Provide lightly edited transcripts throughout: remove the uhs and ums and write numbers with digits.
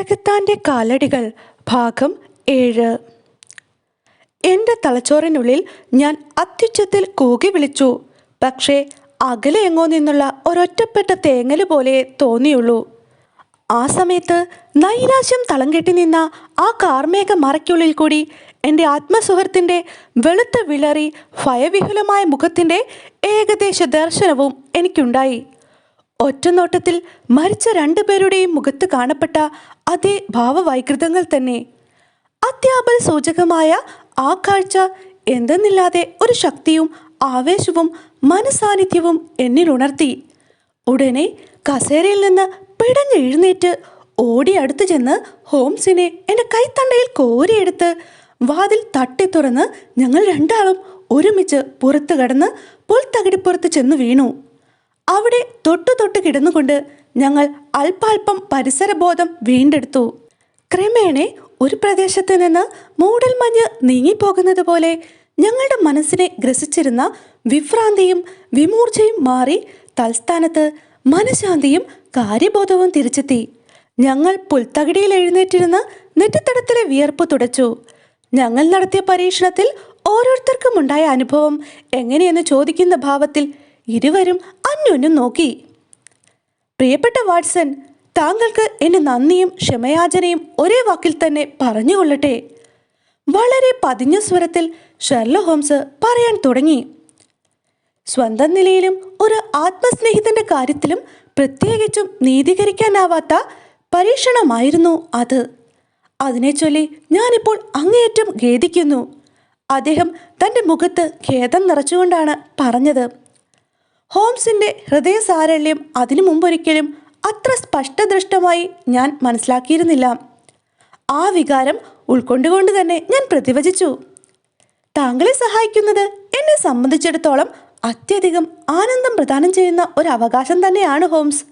ചെകുത്താൻ്റെ കാലടികൾ ഭാഗം 7. എൻ്റെ തലച്ചോറിനുള്ളിൽ ഞാൻ അത്യുച്ചത്തിൽ കൂകി വിളിച്ചു. പക്ഷേ അകലെ എങ്ങോ നിന്നുള്ള ഒരൊറ്റപ്പെട്ട തേങ്ങൽ പോലെ തോന്നിയുള്ളൂ. ആ സമയത്ത് നൈരാശ്യം തളം കെട്ടി നിന്ന ആ കാർമേഘ മറയ്ക്കുള്ളിൽ കൂടി എൻ്റെ ആത്മസുഹൃത്തിൻ്റെ വെളുത്ത വിളറി ഭയവിഹുലമായ മുഖത്തിൻ്റെ ഏകദേശ ദർശനവും എനിക്കുണ്ടായി. ഒറ്റനോട്ടത്തിൽ മരിച്ച രണ്ടുപേരുടെയും മുഖത്ത് കാണപ്പെട്ട അതേ ഭാവവൈകൃതങ്ങൾ തന്നെ. അത്യാപൽ സൂചകമായ ആ കാഴ്ച എന്തെന്നില്ലാതെ ഒരു ശക്തിയും ആവേശവും മനസാന്നിധ്യവും എന്നിലുണർത്തി. ഉടനെ കസേരയിൽ നിന്ന് പിടഞ്ഞെഴുന്നേറ്റ് ഓടി അടുത്ത് ചെന്ന് ഹോംസിനെ എൻ്റെ കൈത്തണ്ടയിൽ കോരിയെടുത്ത് വാതിൽ തട്ടി തുറന്ന് ഞങ്ങൾ രണ്ടാളും ഒരുമിച്ച് പുറത്തു കടന്ന് പുൽത്തകിടിപ്പുറത്ത് ചെന്ന് വീണു. അവിടെ തൊട്ടു കിടന്നുകൊണ്ട് ഞങ്ങൾ അല്പാൽപ്പം പരിസരബോധം വീണ്ടെടുത്തു. ക്രമേണ ഒരു പ്രദേശത്ത് നിന്ന് മൂടൽമഞ്ഞ് നീങ്ങിപ്പോകുന്നത് പോലെ ഞങ്ങളുടെ മനസ്സിനെ ഗ്രസിച്ചിരുന്ന വിഭ്രാന്തിയും വിമൂർച്ചയും മാറി തൽസ്ഥാനത്ത് മനഃശാന്തിയും കാര്യബോധവും തിരിച്ചെത്തി. ഞങ്ങൾ പുൽത്തകിടിയിൽ എഴുന്നേറ്റിരുന്ന് നെറ്റിത്തടത്തിലെ വിയർപ്പ് തുടച്ചു. ഞങ്ങൾ നടത്തിയ പരീക്ഷണത്തിൽ ഓരോരുത്തർക്കും ഉണ്ടായ അനുഭവം എങ്ങനെയെന്ന് ചോദിക്കുന്ന ഭാവത്തിൽ ഇരുവരും അന്യോന്യം നോക്കി. പ്രിയപ്പെട്ട വാട്സൺ, താങ്കൾക്ക് എൻ്റെ നന്ദിയും ക്ഷമയാചനയും ഒരേ വാക്കിൽ തന്നെ പറഞ്ഞുകൊള്ളട്ടെ. വളരെ പതിഞ്ഞ സ്വരത്തിൽ ഷെർലക് ഹോംസ് പറയാൻ തുടങ്ങി. സ്വന്തം നിലയിലും ഒരു ആത്മസ്നേഹിതന്റെ കാര്യത്തിലും പ്രത്യേകിച്ചും നീതീകരിക്കാനാവാത്ത പരീക്ഷണമായിരുന്നു അത്. അതിനെ ചൊല്ലി ഞാനിപ്പോൾ അങ്ങേയറ്റം ഖേദിക്കുന്നു. അദ്ദേഹം തൻ്റെ മുഖത്ത് ഖേദം നിറച്ചുകൊണ്ടാണ് പറഞ്ഞത്. ഹോംസിൻ്റെ ഹൃദയസാരല്യം അതിനു മുമ്പൊരിക്കലും അത്ര സ്പഷ്ടദൃഷ്ടമായി ഞാൻ മനസ്സിലാക്കിയിരുന്നില്ല. ആ വികാരം ഉൾക്കൊണ്ടുകൊണ്ട് തന്നെ ഞാൻ പ്രതിവചിച്ചു. താങ്കളെ സഹായിക്കുന്നത് എന്നെ സംബന്ധിച്ചിടത്തോളം അത്യധികം ആനന്ദം പ്രദാനം ചെയ്യുന്ന ഒരു അവകാശം തന്നെയാണ് ഹോംസ്.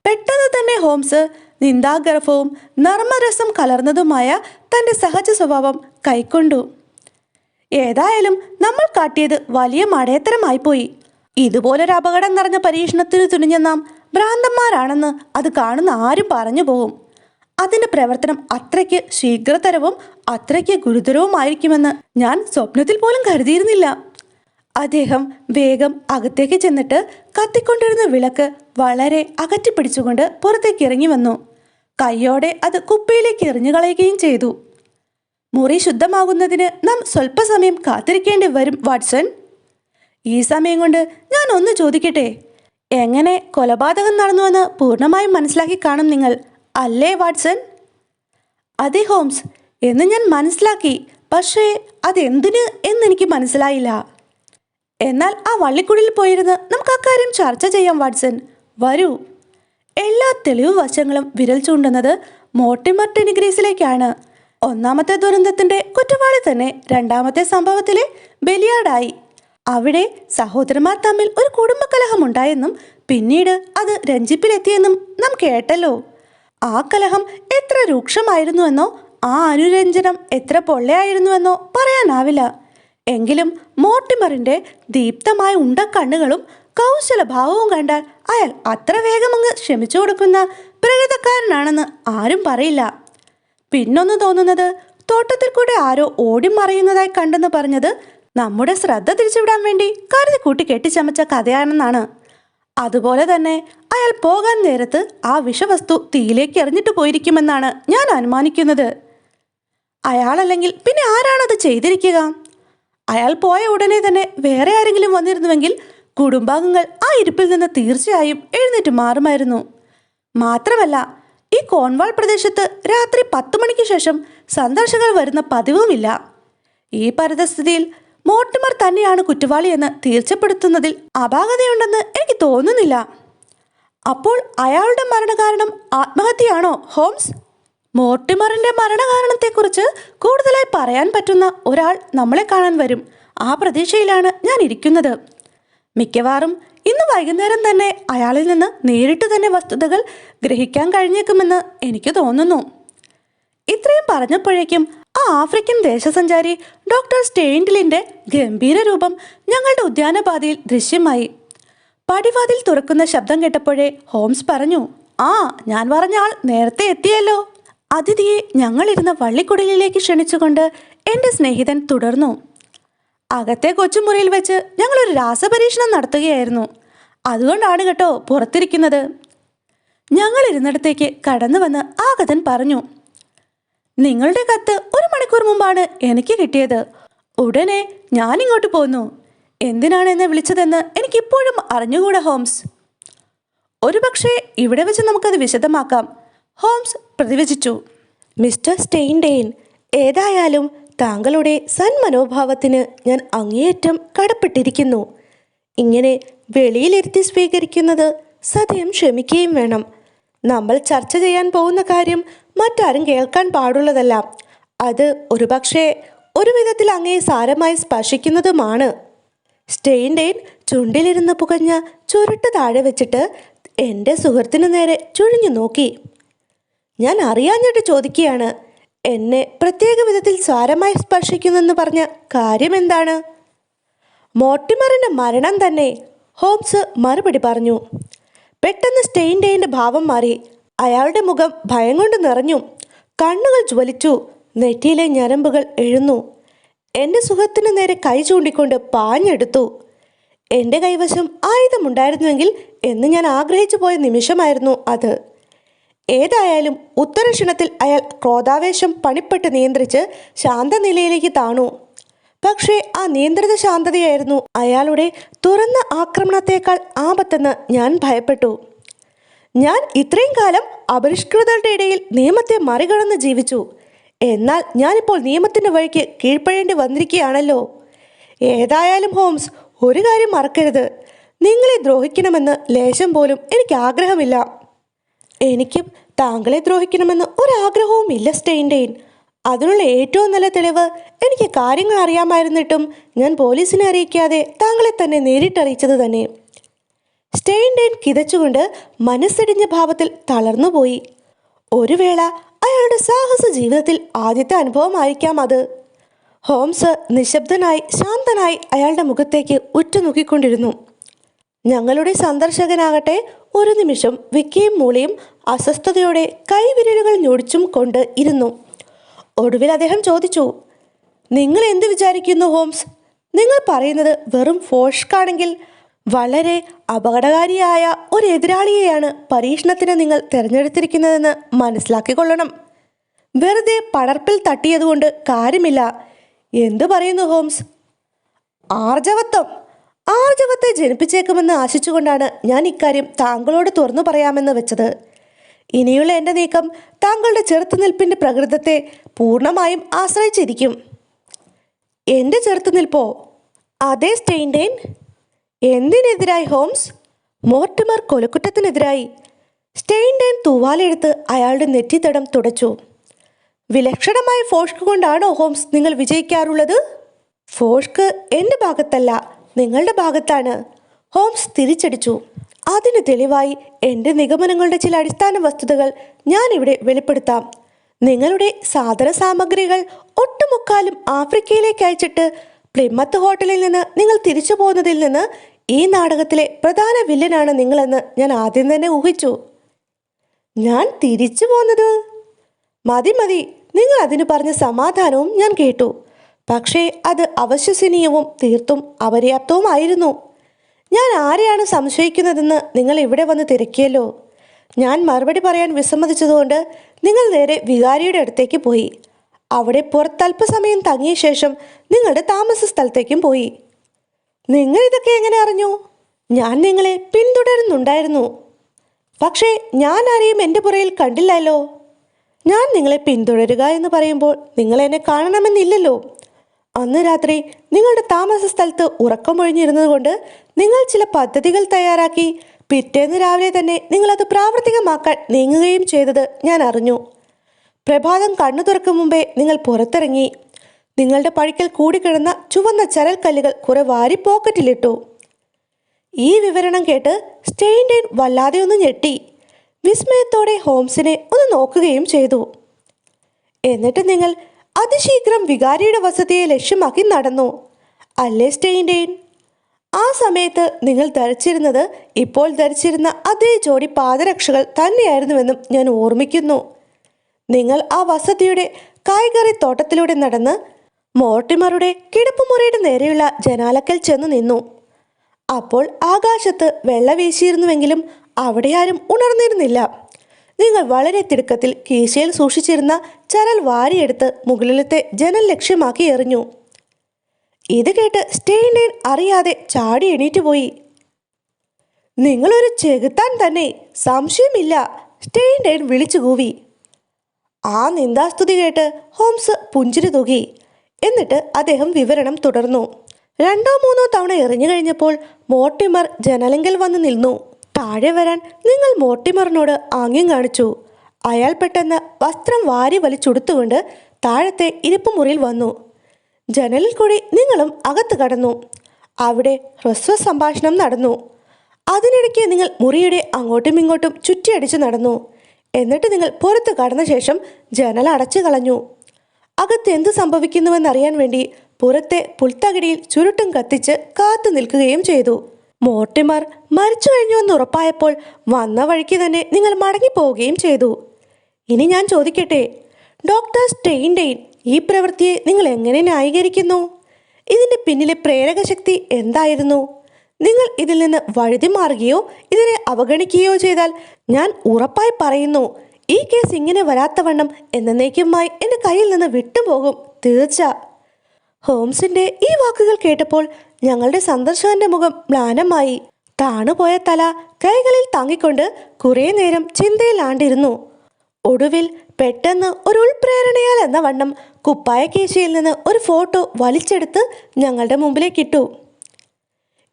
പെട്ടെന്ന് തന്നെ ഹോംസ് നിന്ദാഗർഭവും നർമ്മരസം കലർന്നതുമായ തൻ്റെ സഹജ സ്വഭാവം കൈക്കൊണ്ടു. ഏതായാലും നമ്മൾ കാട്ടിയത് വലിയ മടയത്തരമായിപ്പോയി. ഇതുപോലൊരു അപകടം നിറഞ്ഞ പരീക്ഷണത്തിന് തുനിഞ്ഞ നാം ഭ്രാന്തന്മാരാണെന്ന് അത് കാണുന്ന ആരും പറഞ്ഞു പോകും. അതിൻ്റെ പ്രവർത്തനം അത്രയ്ക്ക് ശീഘ്രതരവും അത്രയ്ക്ക് ഗുരുതരവുമായിരിക്കുമെന്ന് ഞാൻ സ്വപ്നത്തിൽ പോലും കരുതിയിരുന്നില്ല. അദ്ദേഹം വേഗം അകത്തേക്ക് ചെന്നിട്ട് കത്തിക്കൊണ്ടിരുന്ന വിളക്ക് വളരെ അകറ്റിപ്പിടിച്ചുകൊണ്ട് പുറത്തേക്ക് ഇറങ്ങി വന്നു. കൈയോടെ അത് കുപ്പിയിലേക്ക് എറിഞ്ഞു കളയുകയും ചെയ്തു. മുറി ശുദ്ധമാകുന്നതിന് നാം സ്വല്പസമയം കാത്തിരിക്കേണ്ടി വരും വാട്സൺ. ഈ സമയം കൊണ്ട് ഞാൻ ഒന്ന് ചോദിക്കട്ടെ, എങ്ങനെ കൊലപാതകം നടന്നുവെന്ന് പൂർണ്ണമായും മനസ്സിലാക്കി കാണും നിങ്ങൾ, അല്ലേ വാട്സൺ? അതെ ഹോംസ്, എന്ന് ഞാൻ മനസ്സിലാക്കി. പക്ഷേ അതെന്തിന് എന്നെനിക്ക് മനസ്സിലായില്ല. എന്നാൽ ആ വള്ളിക്കുടിൽ പോയിരുന്ന് നമുക്ക് അക്കാര്യം ചർച്ച ചെയ്യാം വാട്സൺ. വരൂ. എല്ലാ തെളിവ് വശങ്ങളും വിരൽ ചൂണ്ടുന്നത് മോർട്ടിമർ ടെനിഗ്രീസിലേക്കാണ്. ഒന്നാമത്തെ ദുരന്തത്തിൻ്റെ കുറ്റവാളി തന്നെ രണ്ടാമത്തെ സംഭവത്തിലെ ബലിയാടായി. അവിടെ സഹോദരന്മാർ തമ്മിൽ ഒരു കുടുംബകലഹമുണ്ടായെന്നും പിന്നീട് അത് രഞ്ജിപ്പിലെത്തിയെന്നും നാം കേട്ടല്ലോ. ആ കലഹം എത്ര രൂക്ഷമായിരുന്നുവെന്നോ ആ അനുരഞ്ജനം എത്ര പൊള്ളയായിരുന്നുവെന്നോ പറയാനാവില്ല. എങ്കിലും മോർട്ടിമറിൻ്റെ ദീപ്തമായ ഉണ്ടക്കണ്ണുകളും കൗശലഭാവവും കണ്ടാൽ അയാൾ അത്ര വേഗം അങ്ങ് ക്ഷമിച്ചു കൊടുക്കുന്ന പ്രകൃതക്കാരനാണെന്ന് ആരും പറയില്ല. പിന്നൊന്ന് തോന്നുന്നത്, തോട്ടത്തിൽ കൂടെ ആരോ ഓടിമറയുന്നതായി കണ്ടെന്ന് പറഞ്ഞത് നമ്മുടെ ശ്രദ്ധ തിരിച്ചുവിടാൻ വേണ്ടി കരുതി കൂട്ടി കെട്ടിച്ചമച്ച കഥയാണെന്നാണ്. അതുപോലെ തന്നെ അയാൾ പോകാൻ നേരത്ത് ആ വിഷവസ്തു തീയിലേക്ക് എറിഞ്ഞിട്ട് പോയിരിക്കുമെന്നാണ് ഞാൻ അനുമാനിക്കുന്നത്. അയാളല്ലെങ്കിൽ പിന്നെ ആരാണത് ചെയ്തിരിക്കുക? അയാൾ പോയ ഉടനെ തന്നെ വേറെ ആരെങ്കിലും വന്നിരുന്നുവെങ്കിൽ കുടുംബാംഗങ്ങൾ ആ ഇരിപ്പിൽ നിന്ന് തീർച്ചയായും എഴുന്നേറ്റ് മാറുമായിരുന്നു. മാത്രമല്ല, ഈ കോൺവാൾ പ്രദേശത്ത് രാത്രി 10 മണിക്ക് ശേഷം സന്ദർശകർ വരുന്ന പതിവുമില്ല. ഈ പരിതസ്ഥിതിയിൽ മോർട്ടിമർ തന്നെയാണ് കുറ്റവാളിയെന്ന് തീർച്ചപ്പെടുത്തുന്നതിൽ അപാകതയുണ്ടെന്ന് എനിക്ക് തോന്നുന്നില്ല. അപ്പോൾ അയാളുടെ മരണകാരണം ആത്മഹത്യയാണോ ഹോംസ്? മോർട്ടിമറിൻ്റെ മരണകാരണത്തെക്കുറിച്ച് കൂടുതലായി പറയാൻ പറ്റുന്ന ഒരാൾ നമ്മളെ കാണാൻ വരും. ആ പ്രതീക്ഷയിലാണ് ഞാൻ ഇരിക്കുന്നത്. മിക്കവാറും ഇന്ന് വൈകുന്നേരം തന്നെ അയാളിൽ നിന്ന് നേരിട്ട് തന്നെ വസ്തുതകൾ ഗ്രഹിക്കാൻ കഴിഞ്ഞേക്കുമെന്ന് എനിക്ക് തോന്നുന്നു. ഇത്രയും പറഞ്ഞപ്പോഴേക്കും ആ ആഫ്രിക്കൻ ദേശസഞ്ചാരി ഡോക്ടർ സ്റ്റെയിൻഡിലിൻ്റെ ഗംഭീര രൂപം ഞങ്ങളുടെ ഉദ്യാനപാതയിൽ ദൃശ്യമായി. പടിവാതിൽ തുറക്കുന്ന ശബ്ദം കേട്ടപ്പോഴേ ഹോംസ് പറഞ്ഞു, ആ, ഞാൻ പറഞ്ഞ ആൾ നേരത്തെ എത്തിയല്ലോ. അതിഥിയെ ഞങ്ങളിരുന്ന വള്ളിക്കുടലിലേക്ക് ക്ഷണിച്ചുകൊണ്ട് എൻ്റെ സ്നേഹിതൻ തുടർന്നു. അകത്തെ കൊച്ചുമുറിയിൽ വെച്ച് ഞങ്ങളൊരു രാസപരീക്ഷണം നടത്തുകയായിരുന്നു. അതുകൊണ്ടാണ് കേട്ടോ പുറത്തിരിക്കുന്നത്. ഞങ്ങളിരുന്നിടത്തേക്ക് കടന്നു വന്ന് ആഗതൻ പറഞ്ഞു. നിങ്ങളുടെ കത്ത് 1 മണിക്കൂർ മുമ്പാണ് എനിക്ക് കിട്ടിയത്. ഉടനെ ഞാനിങ്ങോട്ട് പോന്നു. എന്തിനാണ് എന്നെ വിളിച്ചതെന്ന് എനിക്കിപ്പോഴും അറിഞ്ഞുകൂടാ ഹോംസ്. ഒരുപക്ഷെ ഇവിടെ വെച്ച് നമുക്കത് വിശദമാക്കാം, ഹോംസ് പ്രതിവചിച്ചു. മിസ്റ്റർ സ്റ്റെയിൻഡെയിൻ, ഏതായാലും താങ്കളുടെ സന്മനോഭാവത്തിന് ഞാൻ അങ്ങേയറ്റം കടപ്പെട്ടിരിക്കുന്നു. ഇങ്ങനെ വെളിയിലിരുത്തി സ്വീകരിക്കുന്നത് സദ്യം ക്ഷമിക്കുകയും വേണം. നമ്മൾ ചർച്ച ചെയ്യാൻ പോകുന്ന കാര്യം മറ്റാരും കേൾക്കാൻ പാടുള്ളതല്ല. അത് ഒരുപക്ഷെ ഒരു വിധത്തിൽ അങ്ങയെ സാരമായി സ്പർശിക്കുന്നതുമാണ്. സ്റ്റെയിൻഡെയിൻ ചുണ്ടിലിരുന്ന് പുകഞ്ഞ ചുരുട്ട് താഴെ വെച്ചിട്ട് എൻ്റെ സുഹൃത്തിനു നേരെ ചുഴിഞ്ഞു നോക്കി. ഞാൻ അറിയാഞ്ഞിട്ട് ചോദിക്കുകയാണ്, എന്നെ പ്രത്യേക വിധത്തിൽ സാരമായി സ്പർശിക്കുന്നെന്ന് പറഞ്ഞ കാര്യം എന്താണ്? മോർട്ടിമറിൻ്റെ മരണം തന്നെ, ഹോംസ് മറുപടി പറഞ്ഞു. പെട്ടെന്ന് സ്റ്റെയിൻഡെയിൻ്റെ ഭാവം മാറി. അയാളുടെ മുഖം ഭയം കൊണ്ട് നിറഞ്ഞു. കണ്ണുകൾ ജ്വലിച്ചു. നെറ്റിയിലെ ഞരമ്പുകൾ എഴുന്നു. എൻ്റെ സുഹൃത്തിന് നേരെ കൈ ചൂണ്ടിക്കൊണ്ട് പാഞ്ഞെടുത്തു. എൻ്റെ കൈവശം ആയുധമുണ്ടായിരുന്നുവെങ്കിൽ എന്ന് ഞാൻ ആഗ്രഹിച്ചു പോയ നിമിഷമായിരുന്നു അത്. ഏതായാലും ഉത്തരക്ഷണത്തിൽ അയാൾ ക്രോധാവേശം പണിപ്പെട്ട് നിയന്ത്രിച്ച് ശാന്തനിലയിലേക്ക് താണു. പക്ഷേ ആ നിയന്ത്രിത ശാന്തതയായിരുന്നു അയാളുടെ തുറന്ന ആക്രമണത്തേക്കാൾ ആപത്തെന്ന് ഞാൻ ഭയപ്പെട്ടു. ഞാൻ ഇത്രയും കാലം അപരിഷ്കൃതരുടെ ഇടയിൽ നിയമത്തെ മറികടന്ന് ജീവിച്ചു. എന്നാൽ ഞാനിപ്പോൾ നിയമത്തിൻ്റെ വഴിക്ക് കീഴ്പ്പെടേണ്ടി വന്നിരിക്കുകയാണല്ലോ. ഏതായാലും ഹോംസ്, ഒരു കാര്യം മറക്കരുത്, നിങ്ങളെ ദ്രോഹിക്കണമെന്ന് ലേശം പോലും എനിക്ക് ആഗ്രഹമില്ല. എനിക്കും താങ്കളെ ദ്രോഹിക്കണമെന്ന് ഒരാഗ്രഹവും ഇല്ല സ്റ്റെയിൻഡെയിൻ. അതിനുള്ള ഏറ്റവും നല്ല തെളിവ്, എനിക്ക് കാര്യങ്ങൾ അറിയാമായിരുന്നിട്ടും ഞാൻ പോലീസിനെ അറിയിക്കാതെ താങ്കളെ തന്നെ നേരിട്ടറിയിച്ചത് തന്നെ. സ്റ്റെയിൻഡെയിൻ കിതച്ചുകൊണ്ട് മനസ്സിടിഞ്ഞ ഭാവത്തിൽ തളർന്നുപോയി. ഒരു വേള അയാളുടെ സാഹസ ജീവിതത്തിൽ ആദ്യത്തെ അനുഭവമായിരിക്കാം അത്. ഹോംസ് നിശബ്ദനായി ശാന്തനായി അയാളുടെ മുഖത്തേക്ക് ഉറ്റുനോക്കിക്കൊണ്ടിരുന്നു. ഞങ്ങളുടെ സന്ദർശകനാകട്ടെ ഒരു നിമിഷം വിക്കിയും മൂളിയും അസ്വസ്ഥതയോടെ കൈവിരലുകൾ ഞൊടിച്ചും കൊണ്ട് ഇരുന്നു. ഒടുവിൽ അദ്ദേഹം ചോദിച്ചു, നിങ്ങൾ എന്ത് വിചാരിക്കുന്നു ഹോംസ്? നിങ്ങൾ പറയുന്നത് വെറും ഫോഷ്കാണെങ്കിൽ വളരെ അപകടകാരിയായ ഒരു എതിരാളിയെയാണ് പരീക്ഷണത്തിന് നിങ്ങൾ തിരഞ്ഞെടുത്തിരിക്കുന്നതെന്ന് മനസ്സിലാക്കിക്കൊള്ളണം. വെറുതെ പടർപ്പിൽ തട്ടിയതുകൊണ്ട് കാര്യമില്ല. എന്തു പറയുന്നു ഹോംസ്? ആർജവത്തെ ജനിപ്പിച്ചേക്കുമെന്ന് ആശിച്ചുകൊണ്ടാണ് ഞാൻ ഇക്കാര്യം താങ്കളോട് തുറന്നു പറയാമെന്ന് വെച്ചത്. ഇനിയുള്ള എൻ്റെ നീക്കം താങ്കളുടെ ചെറുത്തുനിൽപ്പിൻ്റെ പ്രകൃതത്തെ പൂർണ്ണമായും ആശ്രയിച്ചിരിക്കും. എൻ്റെ ചെറുത്തുനിൽപ്പോ? അതേ സ്റ്റെയിൻഡെയിൻ. എന്തിനെതിരായി ഹോംസ്? മോർട്ടിമർ കൊലക്കുറ്റത്തിനെതിരായി. സ്റ്റെയിൻഡെയിൻ തൂവാലെടുത്ത് അയാളുടെ നെറ്റിത്തടം തുടച്ചു. വിലക്ഷണമായ ഫോഷ്ക് കൊണ്ടാണോ ഹോംസ് നിങ്ങൾ വിജയിക്കാറുള്ളത്? ഫോഷ്ക് എൻ്റെ ഭാഗത്തല്ല, നിങ്ങളുടെ ഭാഗത്താണ്, ഹോംസ് തിരിച്ചടിച്ചു. അതിന് തെളിവായി എൻ്റെ നിഗമനങ്ങളുടെ ചില അടിസ്ഥാന വസ്തുതകൾ ഞാനിവിടെ വെളിപ്പെടുത്താം. നിങ്ങളുടെ സാധന സാമഗ്രികൾ ഒട്ടുമുക്കാലും ആഫ്രിക്കയിലേക്ക് അയച്ചിട്ട് പ്ലിമത്ത് ഹോട്ടലിൽ നിന്ന് നിങ്ങൾ തിരിച്ചു പോകുന്നതിൽ നിന്ന് ഈ നാടകത്തിലെ പ്രധാന വില്ലനാണ് നിങ്ങളെന്ന് ഞാൻ ആദ്യം തന്നെ ഊഹിച്ചു. ഞാൻ തിരിച്ചു പോന്നത്? മതി, നിങ്ങൾ അതിന് പറഞ്ഞ സമാധാനവും ഞാൻ കേട്ടു. പക്ഷേ അത് അവിശ്വസനീയവും തീർത്തും അപര്യാപ്തവുമായിരുന്നു. ഞാൻ ആരെയാണ് സംശയിക്കുന്നതെന്ന് നിങ്ങൾ ഇവിടെ വന്ന് തിരക്കിയല്ലോ. ഞാൻ മറുപടി പറയാൻ വിസമ്മതിച്ചതുകൊണ്ട് നിങ്ങൾ നേരെ വികാരിയുടെ അടുത്തേക്ക് പോയി. അവിടെ പുറത്തല്പസമയം തങ്ങിയ ശേഷം നിങ്ങളുടെ താമസ സ്ഥലത്തേക്കും പോയി. നിങ്ങൾ ഇതൊക്കെ എങ്ങനെ അറിഞ്ഞു? ഞാൻ നിങ്ങളെ പിന്തുടരുന്നുണ്ടായിരുന്നു. പക്ഷേ ഞാൻ ആരെയും എൻ്റെ പുറയിൽ കണ്ടില്ലല്ലോ. ഞാൻ നിങ്ങളെ പിന്തുടരുക എന്ന് പറയുമ്പോൾ നിങ്ങൾ എന്നെ കാണണമെന്നില്ലല്ലോ. അന്ന് രാത്രി നിങ്ങളുടെ താമസ സ്ഥലത്ത് ഉറക്കമൊഴിഞ്ഞിരുന്നത് കൊണ്ട് നിങ്ങൾ ചില പദ്ധതികൾ തയ്യാറാക്കി പിറ്റേന്ന് രാവിലെ തന്നെ നിങ്ങളത് പ്രാവർത്തികമാക്കാൻ നീങ്ങുകയും ചെയ്തത് ഞാൻ അറിഞ്ഞു. പ്രഭാതം കണ്ണു തുറക്കും മുമ്പേ നിങ്ങൾ പുറത്തിറങ്ങി. നിങ്ങളുടെ പഴിക്കൽ കൂടിക്കിടന്ന ചുവന്ന ചരൽക്കല്ലുകൾ കുറെ വാരി പോക്കറ്റിലിട്ടു. ഈ വിവരണം കേട്ട് സ്റ്റെയിൻഡെയിൻ വല്ലാതെ ഒന്ന് ഞെട്ടി. വിസ്മയത്തോടെ ഹോംസിനെ ഒന്ന് നോക്കുകയും ചെയ്തു. എന്നിട്ട് നിങ്ങൾ അതിശീഘ്രം വികാരിയുടെ വസതിയെ ലക്ഷ്യമാക്കി നടന്നു, അല്ലേ സ്റ്റെയിൻഡെയിൻ? ആ സമയത്ത് നിങ്ങൾ ധരിച്ചിരുന്നത് ഇപ്പോൾ ധരിച്ചിരുന്ന അതേ ജോഡി പാദരക്ഷകൾ തന്നെയായിരുന്നുവെന്നും ഞാൻ ഓർമ്മിക്കുന്നു. നിങ്ങൾ ആ വസതിയുടെ കായ്കറി തോട്ടത്തിലൂടെ നടന്ന് മോർട്ടിമറുടെ കിടപ്പുമുറിയുടെ നേരെയുള്ള ജനാലക്കൽ ചെന്ന് നിന്നു. അപ്പോൾ ആകാശത്ത് വെള്ള വീശിയിരുന്നുവെങ്കിലും അവിടെ ആരും ഉണർന്നിരുന്നില്ല. നിങ്ങൾ വളരെ തിടുക്കത്തിൽ കീശയിൽ സൂക്ഷിച്ചിരുന്ന ചരൽ വാരിയെടുത്ത് മുകളിലത്തെ ജനൽ ലക്ഷ്യമാക്കി എറിഞ്ഞു. ഇത് കേട്ട് സ്റ്റെയിൻഡെയിൻ അറിയാതെ ചാടി എണീറ്റ് പോയി. നിങ്ങളൊരു ചെകുത്താൻ തന്നെ, സംശയമില്ല, സ്റ്റെയിൻഡെയിൻ വിളിച്ചു കൂവി. ആ നിന്ദാസ്തുതി കേട്ട് ഹോംസ് പുഞ്ചിരി തൂകി. എന്നിട്ട് അദ്ദേഹം വിവരണം തുടർന്നു. 2-3 തവണ എറിഞ്ഞു കഴിഞ്ഞപ്പോൾ മോർട്ടിമർ ജനലിങ്കൽ വന്ന് നിന്നു. താഴെ വരാൻ നിങ്ങൾ മോർട്ടിമറിനോട് ആംഗ്യം കാണിച്ചു. അയാൾ പെട്ടെന്ന് വസ്ത്രം വാരി വലിച്ചുടുത്തുകൊണ്ട് താഴത്തെ ഇരിപ്പുമുറിയിൽ വന്നു. ജനലിൽ കൂടി നിങ്ങളും അകത്ത് കടന്നു. അവിടെ ഹ്രസ്വ സംഭാഷണം നടന്നു. അതിനിടയ്ക്ക് നിങ്ങൾ മുറിയുടെ അങ്ങോട്ടും ഇങ്ങോട്ടും ചുറ്റിയടിച്ചു നടന്നു. എന്നിട്ട് നിങ്ങൾ പുറത്ത് കടന്ന ശേഷം ജനൽ അടച്ചു കളഞ്ഞു. അകത്ത് എന്ത് സംഭവിക്കുന്നുവെന്നറിയാൻ വേണ്ടി പുറത്തെ പുൽത്തകിടിയിൽ ചുരുട്ടും കത്തിച്ച് കാത്തു നിൽക്കുകയും ചെയ്തു. മോർട്ടിമർ മരിച്ചു കഴിഞ്ഞുവെന്ന് ഉറപ്പായപ്പോൾ വന്ന വഴിക്ക് തന്നെ നിങ്ങൾ മടങ്ങിപ്പോവുകയും ചെയ്തു. ഇനി ഞാൻ ചോദിക്കട്ടെ, ഡോക്ടർ സ്റ്റെയിൻഡെയിൻ, ഈ പ്രവൃത്തിയെ നിങ്ങൾ എങ്ങനെ ന്യായീകരിക്കുന്നു? ഇതിൻ്റെ പിന്നിലെ പ്രേരകശക്തി എന്തായിരുന്നു? നിങ്ങൾ ഇതിൽ നിന്ന് വഴുതി മാറുകയോ ഇതിനെ അവഗണിക്കുകയോ ചെയ്താൽ ഞാൻ ഉറപ്പായി പറയുന്നു, ഈ കേസ് ഇങ്ങനെ വരാത്തവണ്ണം എന്നേക്കുമായി എൻ്റെ കയ്യിൽ നിന്ന് വിട്ടുപോകും, തീർച്ച. ഹോംസിന്റെ ഈ വാക്കുകൾ കേട്ടപ്പോൾ ഞങ്ങളുടെ സന്ദർശകന്റെ മുഖം മ്ലാനമായി. താണുപോയ തല കൈകളിൽ താങ്ങിക്കൊണ്ട് കുറേ നേരം ചിന്തയിലാണ്ടിരുന്നു. ഒടുവിൽ പെട്ടെന്ന് ഒരു ഉൾപ്രേരണയാൽ എന്ന വണ്ണം കുപ്പായ കേശയിൽ നിന്ന് ഒരു ഫോട്ടോ വലിച്ചെടുത്ത് ഞങ്ങളുടെ മുമ്പിലേക്കിട്ടു.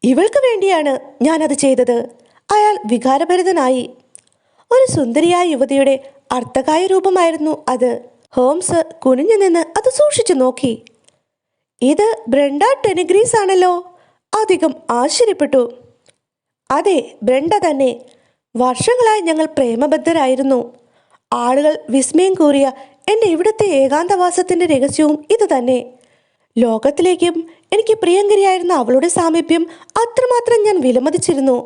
ഇവൾക്ക് വേണ്ടിയാണ് ഞാനത് ചെയ്തത്. അയാൾ വികാരഭരിതനായി. ഒരു സുന്ദരിയായ യുവതിയുടെ അർത്ഥകായ രൂപമായിരുന്നു അത്. ഹോംസ് കുനിഞ്ഞു നിന്ന് അത് സൂക്ഷിച്ചു നോക്കി. ഇത് ബ്രെണ്ട ടെനിഗ്രീസ് ആണല്ലോ. അധികം ആശ്ചര്യപ്പെട്ടു. അതെ, ബ്രെണ്ട തന്നെ. വർഷങ്ങളായി ഞങ്ങൾ പ്രേമബദ്ധരായിരുന്നു. ആളുകൾ വിസ്മയം കൂറിയ എൻ്റെ ഇവിടുത്തെ ഏകാന്തവാസത്തിൻ്റെ രഹസ്യവും ഇത് തന്നെ. ലോകത്തിലേക്കും എനിക്ക് പ്രിയങ്കരിയായിരുന്ന അവളുടെ സാമീപ്യം അത്രമാത്രം ഞാൻ വിലമതിച്ചിരുന്നു.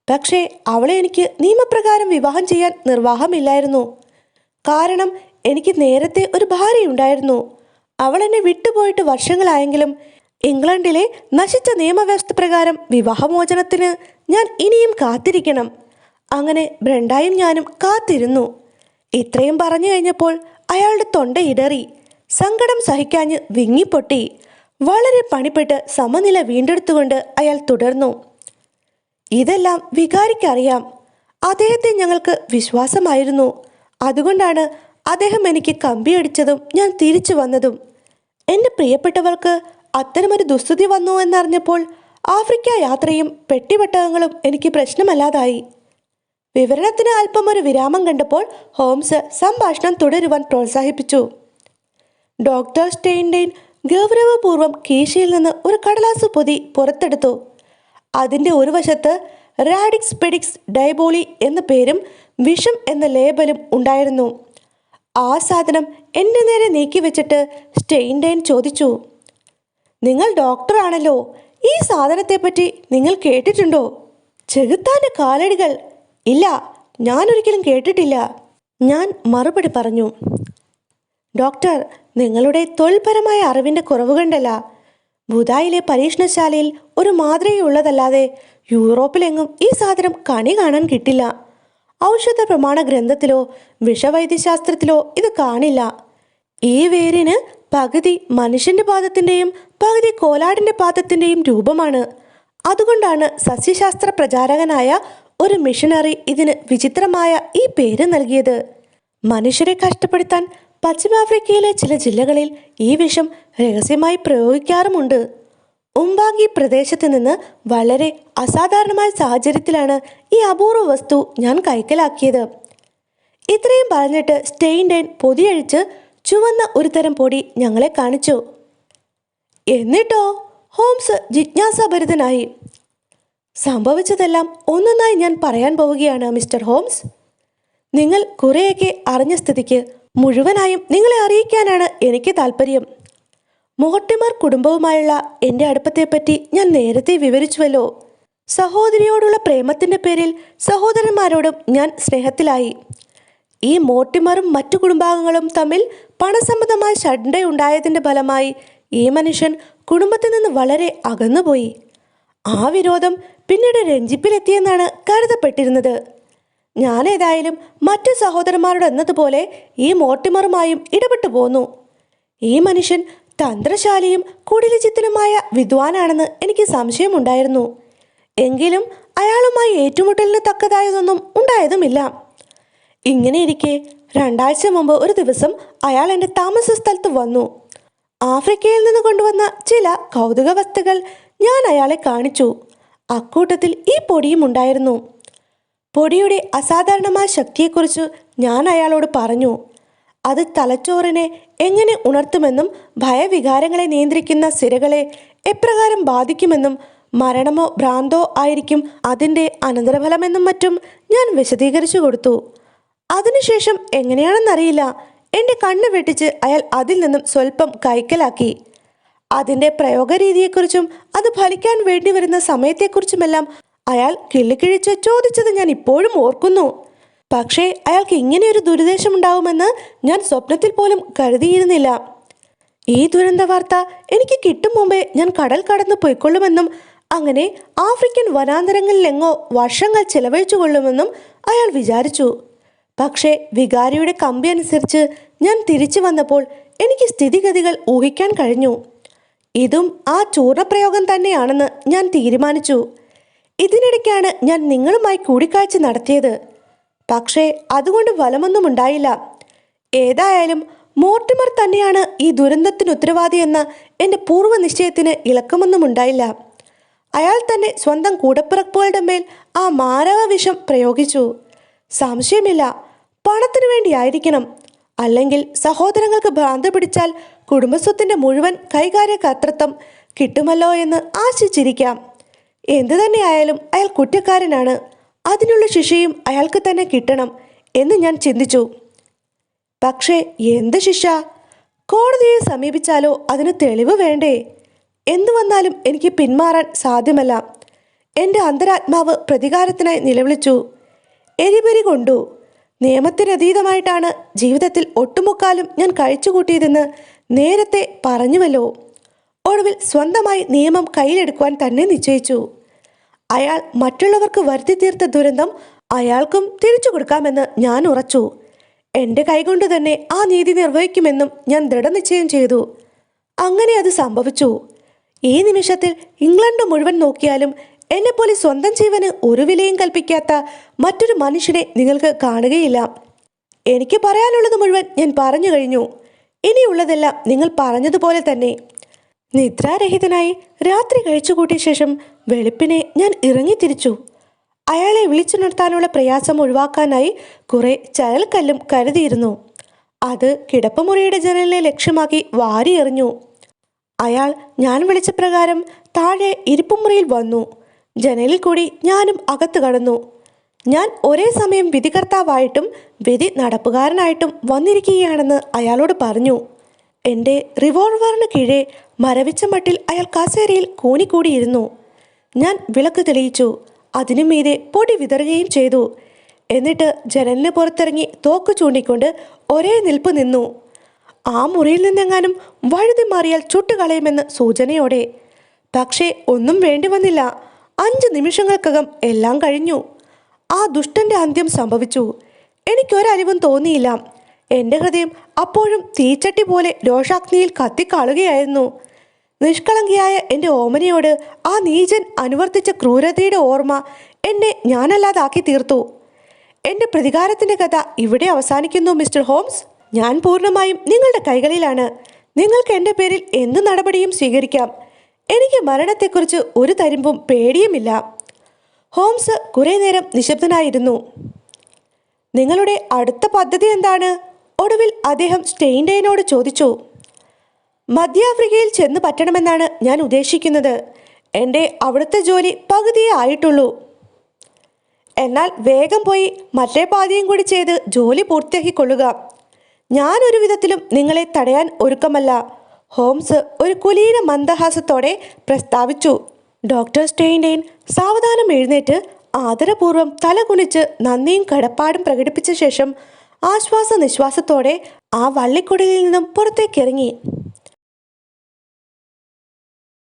പക്ഷേ അവളെ എനിക്ക് നിയമപ്രകാരം വിവാഹം ചെയ്യാൻ നിർവാഹമില്ലായിരുന്നു. കാരണം എനിക്ക് നേരത്തെ ഒരു ഭാര്യയുണ്ടായിരുന്നു. അവൾ എന്നെ വിട്ടുപോയിട്ട് വർഷങ്ങളായെങ്കിലും ഇംഗ്ലണ്ടിലെ നശിച്ച നിയമവ്യവസ്ഥ പ്രകാരം വിവാഹമോചനത്തിന് ഞാൻ ഇനിയും കാത്തിരിക്കണം. അങ്ങനെ ബ്രെണ്ടായും ഞാനും കാത്തിരുന്നു. ഇത്രയും പറഞ്ഞു കഴിഞ്ഞപ്പോൾ അയാളുടെ തൊണ്ട ഇടറി. സങ്കടം സഹിക്കാഞ്ഞ് വിങ്ങിപ്പൊട്ടി. വളരെ പണിപ്പെട്ട് സമനില വീണ്ടെടുത്തുകൊണ്ട് അയാൾ തുടർന്നു. ഇതെല്ലാം വികാരിക്കറിയാം. അദ്ദേഹത്തെ ഞങ്ങൾക്ക് വിശ്വാസമായിരുന്നു. അതുകൊണ്ടാണ് അദ്ദേഹം എനിക്ക് കമ്പിയടിച്ചതും ഞാൻ തിരിച്ചു വന്നതും. എൻ്റെ പ്രിയപ്പെട്ടവർക്ക് അത്തരമൊരു ദുസ്ഥിതി വന്നു എന്നറിഞ്ഞപ്പോൾ ആഫ്രിക്ക യാത്രയും പെട്ടിപെട്ടകങ്ങളും എനിക്ക് പ്രശ്നമല്ലാതായി. വിവരണത്തിന് അല്പം ഒരു വിരാമം കണ്ടപ്പോൾ ഹോംസ് സംഭാഷണം തുടരുവാൻ പ്രോത്സാഹിപ്പിച്ചു. ഡോക്ടർ സ്റ്റെയിൻഡെയിൻ ഗൗരവപൂർവ്വം കീശയിൽ നിന്ന് ഒരു കടലാസ് പൊതി പുറത്തെടുത്തു. അതിൻ്റെ ഒരു വശത്ത് റാഡിക്സ് പെഡിക്സ് ഡയബോളി എന്ന പേരും വിഷം എന്ന ലേബലും ഉണ്ടായിരുന്നു. ആ സാധനം എൻ്റെ നേരെ നീക്കി വെച്ചിട്ട് സ്റ്റെയിൻഡെയിൻ ചോദിച്ചു, നിങ്ങൾ ഡോക്ടറാണല്ലോ, ഈ സാധനത്തെപ്പറ്റി നിങ്ങൾ കേട്ടിട്ടുണ്ടോ? ചെകുത്താൻ്റെ കാലടികൾ. ഇല്ല, ഞാനൊരിക്കലും കേട്ടിട്ടില്ല. ഞാൻ മറുപടി പറഞ്ഞു. ഡോക്ടർ, നിങ്ങളുടെ തൊഴിൽപരമായ അറിവിൻ്റെ കുറവ് കണ്ടല്ല. ബുധായിലെ പരീക്ഷണശാലയിൽ ഒരു മാതൃകയുള്ളതല്ലാതെ യൂറോപ്പിലെങ്ങും ഈ സാധനം കണി കാണാൻ കിട്ടില്ല. ഔഷധ പ്രമാണ ഗ്രന്ഥത്തിലോ വിഷവൈദ്യശാസ്ത്രത്തിലോ ഇത് കാണില്ല. ഈ വേരിന് പകുതി മനുഷ്യൻ്റെ പാദത്തിൻ്റെയും പകുതി കോലാടിൻ്റെ പാദത്തിൻ്റെയും രൂപമാണ്. അതുകൊണ്ടാണ് സസ്യശാസ്ത്ര പ്രചാരകനായ ഒരു മിഷനറി ഇതിന് വിചിത്രമായ ഈ പേര് നൽകിയത്. മനുഷ്യരെ കഷ്ടപ്പെടുത്താൻ പശ്ചിമാഫ്രിക്കയിലെ ചില ജില്ലകളിൽ ഈ വിഷം രഹസ്യമായി പ്രയോഗിക്കാറുമുണ്ട്. ഉംബാഗി പ്രദേശത്ത് നിന്ന് വളരെ അസാധാരണമായ സാഹചര്യത്തിലാണ് ഈ അപൂർവ വസ്തു ഞാൻ കൈക്കലാക്കിയത്. ഇത്രയും പറഞ്ഞിട്ട് സ്റ്റെയിൻഡെയിൻ പൊതിയഴിച്ച് ചുവന്ന ഒരു തരം പൊടി ഞങ്ങളെ കാണിച്ചു. എന്നിട്ടോ? ഹോംസ് ജിജ്ഞാസാഭരിതനായി. സംഭവിച്ചതെല്ലാം ഒന്നൊന്നായി ഞാൻ പറയാൻ പോവുകയാണ് മിസ്റ്റർ ഹോംസ്. നിങ്ങൾ കുറേയൊക്കെ അറിഞ്ഞ സ്ഥിതിക്ക് മുഴുവനായും നിങ്ങളെ അറിയിക്കാനാണ് എനിക്ക് താല്പര്യം. മോർട്ടിമർ കുടുംബവുമായുള്ള എൻ്റെ അടുപ്പത്തെപ്പറ്റി ഞാൻ നേരത്തെ വിവരിച്ചുവല്ലോ. സഹോദരിയോടുള്ള പ്രേമത്തിൻ്റെ പേരിൽ സഹോദരന്മാരോടും ഞാൻ സ്നേഹത്തിലായി. ഈ മോർട്ടിമറും മറ്റു കുടുംബാംഗങ്ങളും തമ്മിൽ പണസംബന്ധമായ ശണ്ടയുണ്ടായതിൻ്റെ ഫലമായി ഈ മനുഷ്യൻ കുടുംബത്തിൽ നിന്ന് വളരെ അകന്നുപോയി. ആ വിരോധം പിന്നീട് രഞ്ജിപ്പിലെത്തിയെന്നാണ് കരുതപ്പെട്ടിരുന്നത്. ഞാൻ ഏതായാലും മറ്റു സഹോദരന്മാരോട് എന്നതുപോലെ ഈ മോർട്ടിമറുമായും ഇടപെട്ടു പോന്നു. ഈ മനുഷ്യൻ തന്ത്രശാലിയും കുടിലചിത്തനുമായ വിദ്വാനാണെന്ന് എനിക്ക് സംശയമുണ്ടായിരുന്നു. എങ്കിലും അയാളുമായി ഏറ്റുമുട്ടലിന് തക്കതായതൊന്നും ഉണ്ടായതുമില്ല. ഇങ്ങനെയിരിക്കെ 2 ആഴ്ച മുമ്പ് ഒരു ദിവസം അയാൾ എൻ്റെ താമസ സ്ഥലത്ത് വന്നു. ആഫ്രിക്കയിൽ നിന്ന് കൊണ്ടുവന്ന ചില കൗതുക വസ്തുക്കൾ ഞാൻ അയാളെ കാണിച്ചു. അക്കൂട്ടത്തിൽ ഈ പൊടിയും ഉണ്ടായിരുന്നു. പൊടിയുടെ അസാധാരണമായ ശക്തിയെക്കുറിച്ച് ഞാൻ അയാളോട് പറഞ്ഞു. അത് തലച്ചോറിനെ എങ്ങനെ ഉണർത്തുമെന്നും ഭയവികാരങ്ങളെ നിയന്ത്രിക്കുന്ന സിരകളെ എപ്രകാരം ബാധിക്കുമെന്നും മരണമോ ഭ്രാന്തോ ആയിരിക്കും അതിൻ്റെ അനന്തരഫലമെന്നും മറ്റും ഞാൻ വിശദീകരിച്ചു കൊടുത്തു. അതിനുശേഷം എങ്ങനെയാണെന്നറിയില്ല, എൻ്റെ കണ്ണ് വെട്ടിച്ച് അയാൾ അതിൽ നിന്നും സ്വല്പം കൈക്കലാക്കി. അതിൻ്റെ പ്രയോഗരീതിയെക്കുറിച്ചും അത് ഫലിക്കാൻ വേണ്ടി വരുന്ന സമയത്തെക്കുറിച്ചുമെല്ലാം അയാൾ കിള്ളിക്കിഴിച്ച് ചോദിച്ചത് ഞാൻ ഇപ്പോഴും ഓർക്കുന്നു. പക്ഷേ അയാൾക്ക് ഇങ്ങനെയൊരു ദുരുദ്ദേശമുണ്ടാവുമെന്ന് ഞാൻ സ്വപ്നത്തിൽ പോലും കരുതിയിരുന്നില്ല. ഈ ദുരന്ത വാർത്ത എനിക്ക് കിട്ടും മുമ്പേ ഞാൻ കടൽ കടന്ന് പോയിക്കൊള്ളുമെന്നും അങ്ങനെ ആഫ്രിക്കൻ വനാന്തരങ്ങളിലെങ്ങോ വർഷങ്ങൾ ചെലവഴിച്ചു കൊള്ളുമെന്നും അയാൾ വിചാരിച്ചു. പക്ഷേ വികാരിയുടെ കമ്പി അനുസരിച്ച് ഞാൻ തിരിച്ചു വന്നപ്പോൾ എനിക്ക് സ്ഥിതിഗതികൾ ഊഹിക്കാൻ കഴിഞ്ഞു. ഇതും ആ ചൂർണപ്രയോഗം തന്നെയാണെന്ന് ഞാൻ തീരുമാനിച്ചു. ഇതിനിടയ്ക്കാണ് ഞാൻ നിങ്ങളുമായി കൂടിക്കാഴ്ച നടത്തിയത്. പക്ഷേ അതുകൊണ്ട് ഫലമൊന്നും ഉണ്ടായില്ല. ഏതായാലും മോർട്ടിമർ തന്നെയാണ് ഈ ദുരന്തത്തിന് ഉത്തരവാദി എന്ന എൻ്റെ പൂർവ്വ നിശ്ചയത്തിന് ഇളക്കമൊന്നും ഉണ്ടായില്ല. അയാൾ തന്നെ സ്വന്തം കൂടപ്പിറപ്പുകളുടെ മേൽ ആ മാരക വിഷം പ്രയോഗിച്ചു. സംശയമില്ല, പണത്തിനു വേണ്ടിയായിരിക്കണം. അല്ലെങ്കിൽ സഹോദരങ്ങൾക്ക് ഭ്രാന്ത് പിടിച്ചാൽ കുടുംബസ്വത്തിൻ്റെ മുഴുവൻ കൈകാര്യകർത്തൃത്വം കിട്ടുമല്ലോ എന്ന് ആശിച്ചിരിക്കാം. എന്തു തന്നെയായാലും അയാൾ കുറ്റക്കാരനാണ്. അതിനുള്ള ശിക്ഷയും അയാൾക്ക് തന്നെ കിട്ടണം എന്ന് ഞാൻ ചിന്തിച്ചു. പക്ഷേ എന്ത് ശിക്ഷ? കോടതിയെ സമീപിച്ചാലോ അതിന് തെളിവ് വേണ്ടേ? എന്തു വന്നാലും എനിക്ക് പിന്മാറാൻ സാധ്യമല്ല. എൻ്റെ അന്തരാത്മാവ് പ്രതികാരത്തിനായി നിലവിളിച്ചു. എരിപെരി കൊണ്ടു. നിയമത്തിനതീതമായിട്ടാണ് ജീവിതത്തിൽ ഒട്ടുമുക്കാലും ഞാൻ കഴിച്ചുകൂട്ടിയതെന്ന് നേരത്തെ പറഞ്ഞുവല്ലോ. ഒടുവിൽ സ്വന്തമായി നിയമം കയ്യിലെടുക്കുവാൻ തന്നെ നിശ്ചയിച്ചു. അയാൾ മറ്റുള്ളവർക്ക് വരുത്തി തീർത്ത ദുരന്തം അയാൾക്കും തിരിച്ചു കൊടുക്കാമെന്ന് ഞാൻ ഉറച്ചു. എൻ്റെ കൈകൊണ്ട് തന്നെ ആ നീതി നിർവഹിക്കുമെന്നും ഞാൻ ദൃഢനിശ്ചയം ചെയ്തു. അങ്ങനെ അത് സംഭവിച്ചു. ഈ നിമിഷത്തിൽ ഇംഗ്ലണ്ട് മുഴുവൻ നോക്കിയാലും എന്നെപ്പോലെ സ്വന്തം ജീവന് ഒരു വിലയും കൽപ്പിക്കാത്ത മറ്റൊരു മനുഷ്യനെ നിങ്ങൾക്ക് കാണുകയില്ല. എനിക്ക് പറയാനുള്ളത് മുഴുവൻ ഞാൻ പറഞ്ഞു കഴിഞ്ഞു. ഇനിയുള്ളതെല്ലാം നിങ്ങൾ പറഞ്ഞതുപോലെ തന്നെ. നിദ്രാരഹിതനായി രാത്രി കഴിച്ചുകൂട്ടിയ ശേഷം വെളുപ്പിനെ ഞാൻ ഇറങ്ങിത്തിരിച്ചു. അയാളെ വിളിച്ചുണർത്താനുള്ള പ്രയാസം ഒഴിവാക്കാനായി കുറെ ചരൽക്കല്ലും കരുതിയിരുന്നു. അത് കിടപ്പുമുറിയുടെ ജനലിനെ ലക്ഷ്യമാക്കി വാരിയെറിഞ്ഞു. അയാൾ ഞാൻ വിളിച്ച പ്രകാരം താഴെ ഇരിപ്പുമുറിയിൽ വന്നു. ജനലിൽ കൂടി ഞാനും അകത്ത് കടന്നു. ഞാൻ ഒരേ സമയം വിധികർത്താവായിട്ടും വിധി നടപ്പുകാരനായിട്ടും വന്നിരിക്കുകയാണെന്ന് അയാളോട് പറഞ്ഞു. എൻ്റെ റിവോൾവറിന് കീഴെ മരവിച്ച മട്ടിൽ അയാൾ കസേരയിൽ കൂനിക്കൂടിയിരുന്നു. ഞാൻ വിളക്ക് തെളിയിച്ചു. അതിനു മീതെ പൊടി വിതറുകയും ചെയ്തു. എന്നിട്ട് ജനലിന് പുറത്തിറങ്ങി തോക്ക് ചൂണ്ടിക്കൊണ്ട് ഒരേ നിൽപ്പ് നിന്നു. ആ മുറിയിൽ നിന്നെങ്ങാനും വഴുതി മാറിയാൽ ചുട്ടുകളയുമെന്ന് സൂചനയോടെ. പക്ഷേ ഒന്നും വേണ്ടി വന്നില്ല. 5 നിമിഷങ്ങൾക്കകം എല്ലാം കഴിഞ്ഞു. ആ ദുഷ്ടന്റെ അന്ത്യം സംഭവിച്ചു. എനിക്കൊരലിവും തോന്നിയില്ല. എൻ്റെ ഹൃദയം അപ്പോഴും തീച്ചട്ടി പോലെ രോഷാഗ്നിയിൽ കത്തിക്കാളുകയായിരുന്നു. നിഷ്കളങ്കിയായ എൻ്റെ ഓമനയോട് ആ നീചൻ അനുവർത്തിച്ച ക്രൂരതയുടെ ഓർമ്മ എന്നെ ഞാനല്ലാതാക്കി തീർത്തു. എൻ്റെ പ്രതികാരത്തിൻ്റെ കഥ ഇവിടെ അവസാനിക്കുന്നു മിസ്റ്റർ ഹോംസ്. ഞാൻ പൂർണ്ണമായും നിങ്ങളുടെ കൈകളിലാണ്. നിങ്ങൾക്ക് എൻ്റെ പേരിൽ എന്ത് നടപടിയും സ്വീകരിക്കാം. എനിക്ക് മരണത്തെക്കുറിച്ച് ഒരു തരിമ്പും പേടിയുമില്ല. ഹോംസ് കുറേ നേരം നിശബ്ദനായിരുന്നു. നിങ്ങളുടെ അടുത്ത പദ്ധതി എന്താണ്? ഒടുവിൽ അദ്ദേഹം സ്റ്റെയിൻഡെയിനോട് ചോദിച്ചു. മധ്യാഫ്രിക്കയിൽ ചെന്ന് പറ്റണമെന്നാണ് ഞാൻ ഉദ്ദേശിക്കുന്നത്. എൻ്റെ അവിടുത്തെ ജോലി പകുതിയേ ആയിട്ടുള്ളൂ. എന്നാൽ വേഗം പോയി മറ്റേ പാതിയും കൂടി ചെയ്ത് ജോലി പൂർത്തിയാക്കിക്കൊള്ളുക. ഞാനൊരു വിധത്തിലും നിങ്ങളെ തടയാൻ ഒരുക്കമല്ല, ഹോംസ് ഒരു കുലീന മന്ദഹാസത്തോടെ പ്രസ്താവിച്ചു. ഡോക്ടർ സ്റ്റെയിൻഡെയിൻ സാവധാനം എഴുന്നേറ്റ് ആദരപൂർവ്വം തല കുനിച്ച് നന്ദിയും കടപ്പാടും പ്രകടിപ്പിച്ച ശേഷം ആശ്വാസ നിശ്വാസത്തോടെ ആ വള്ളിക്കുടലിൽ നിന്നും പുറത്തേക്കിറങ്ങി.